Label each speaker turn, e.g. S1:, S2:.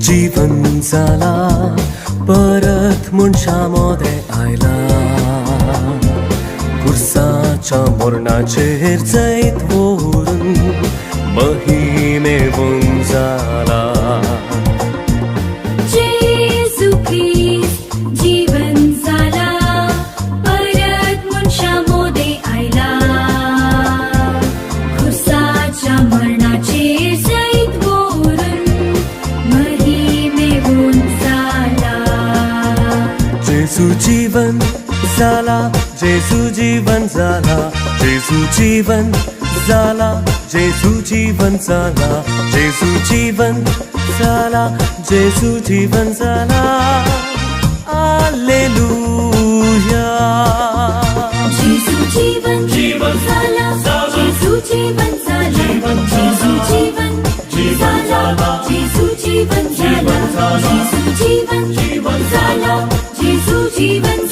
S1: जीवन झाला परत मुनशामध्ये आयला खुर्साच्या मोरणाचेर जैत व्हरून महिमेवून जाला
S2: जेजू ख्रिस्त जीवन झाला परत मुनशामध्ये आयला खुर्साच्या मरणाचेर जैत व्हरून महिमेवून जाला
S1: जेजू जीवन झाला जेजू जीवन झाला जेजू जीवन झाला जेजू जीवन झाला जेजू जीवन झाला जेजू जीवन झाला हालेलुया
S2: जेजू जीवन झाला जेजू जीवन झाला जेजू जीवन झाला जेजू जीवन झाला जेजू जीवन झाला जेजू जीवन